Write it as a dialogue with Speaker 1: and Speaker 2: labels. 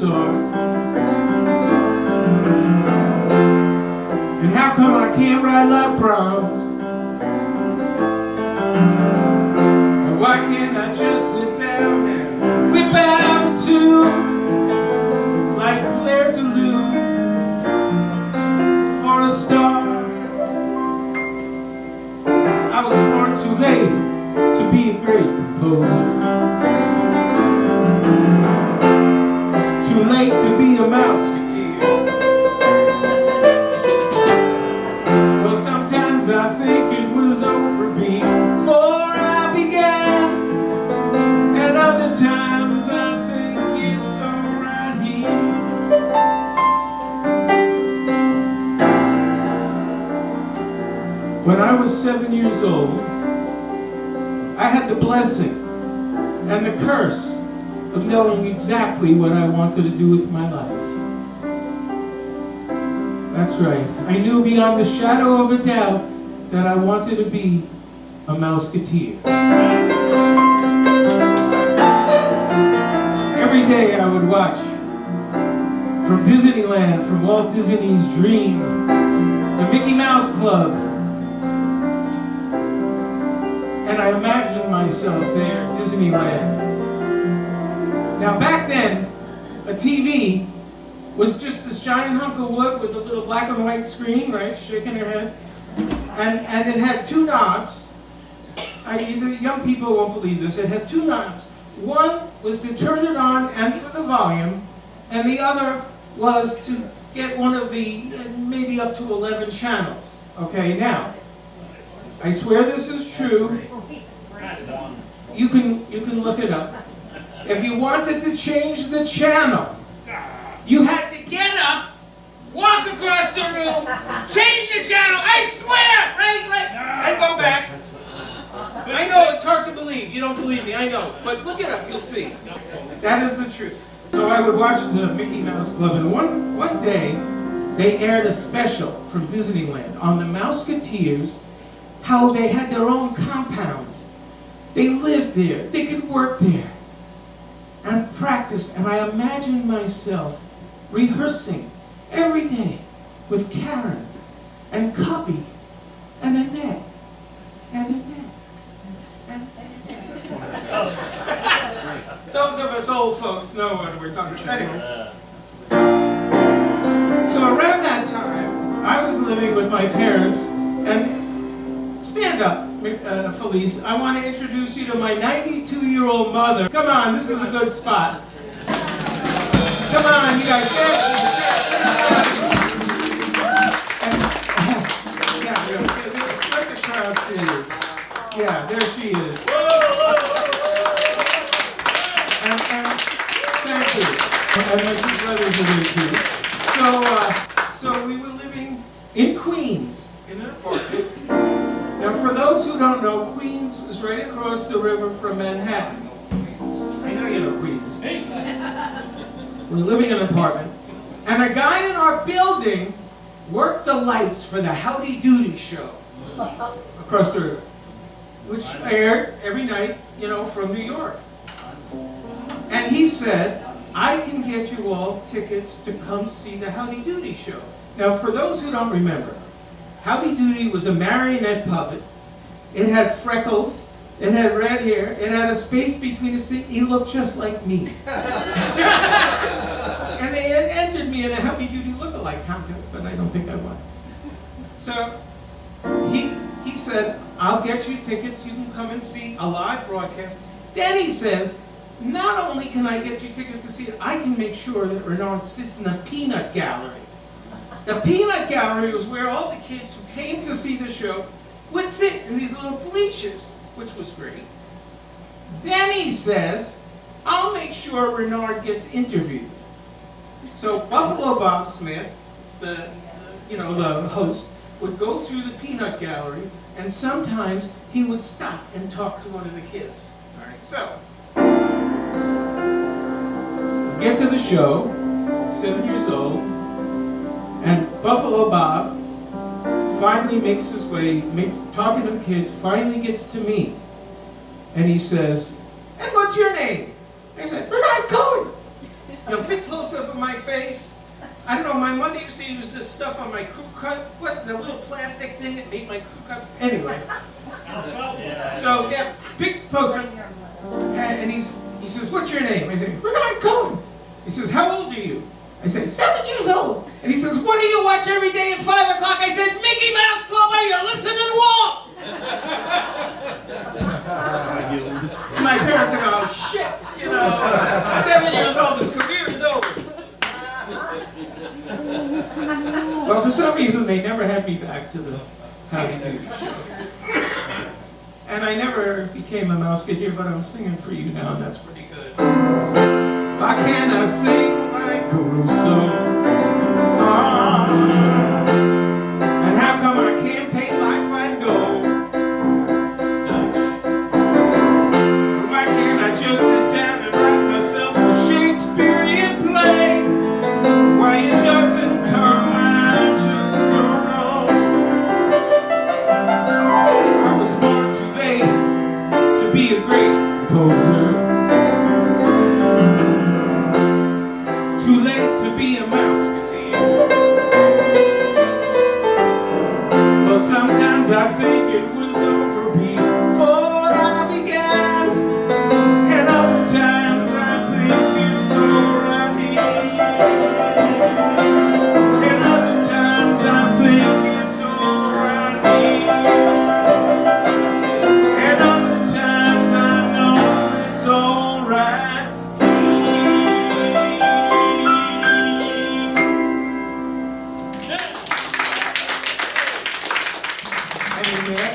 Speaker 1: dinosaur? And how come I can't ride like proms? And why can't I just sit down and whip out a tune like Claire de Lune for a start? I was born too late to be a great composer, too late to be a mouseketeer. Well, sometimes I think it was over before I began, and other times I think it's all right here. When I was 7 years old, I had the blessing and the curse of knowing exactly what I wanted to do with my life. That's right. I knew beyond the shadow of a doubt that I wanted to be a mouseketeer. Every day I would watch from Disneyland, from Walt Disney's Dream, the Mickey Mouse Club. And I imagined myself there at Disneyland. Now back then, a TV was just this giant hunk of wood with a little black and white screen, right, shaking her head. And it had two knobs. The young people won't believe this. It had two knobs. One was to turn it on and for the volume, and the other was to get one of the maybe up to 11 channels. Okay, now, I swear this is true. You can look it up. If you wanted to change the channel, you had to get up, walk across the room, change the channel, I swear, right, and go back. I know it's hard to believe. You don't believe me, I know. But look it up, you'll see. That is the truth. So I would watch the Mickey Mouse Club, and one day, they aired a special from Disneyland on the Mouseketeers, how they had their own compound. They lived there, they could work there, and practice. And I imagined myself rehearsing every day with Karen, and Cubby, and Annette, and Annette, and those of us old folks know what we're talking about. Anyway. So around that time, I was living with my parents, and stand up, Felice. I want to introduce you to my 92-year-old mother. Come on, this is a good spot. Come on, you guys. Yeah, let the crowd see you. Yeah, there she is. And thank you. And my two brothers are there too. So we were living in Queens, in an apartment. Now, for those who don't know, Queens is right across the river from Manhattan. I know you know Queens. We're living in an apartment, and a guy in our building worked the lights for the Howdy Doody show across the river, which aired every night, from New York. And he said, I can get you all tickets to come see the Howdy Doody show. Now, for those who don't remember, Howdy Doody was a marionette puppet. It had freckles, it had red hair, it had a space between his teeth. He looked just like me. And they had entered me in a Howdy Doody look-alike contest, but I don't think I won. So he said, I'll get you tickets, you can come and see a live broadcast. Then he says, not only can I get you tickets to see it, I can make sure that Renard sits in the peanut gallery. The peanut gallery was where all the kids who came to see the show would sit in these little bleachers, which was great. Then he says, I'll make sure Renard gets interviewed. So Buffalo Bob Smith, the host, would go through the peanut gallery, and sometimes he would stop and talk to one of the kids. All right, so we get to the show, 7 years old, and Buffalo Bob finally makes his way, talking to the kids, finally gets to me. And he says, and what's your name? I said, Renard Cohen. big close-up of my face. I don't know, my mother used to use this stuff on my crew cut. What, the little plastic thing that made my crew cuts? Anyway. So, yeah, big close-up. And he says, what's your name? I say, Renard Cohen. He says, how old are you? I said, 7 years old. And he says, what do you watch every day at 5 o'clock? I said, Mickey Mouse Club, are you listening, Walt? And my parents are going, oh, shit, 7 years old, his career is over. Well, for some reason, they never had me back to the Howdy Doody show. And I never became a mouse kid here, but I'm singing for you now, and that's pretty good. Why can't I sing like Caruso? And how come I can't paint like Van Gogh? Dutch. And why can't I just sit down and write myself a Shakespearean play? Why it doesn't come, I just don't know. I was born too late to be a great composer. Too late to be a mouseketeer. Well, sometimes I think it was over before I began, and other times I think it's alright. And other times I think it's alright. And other times I know it's alright. Amen.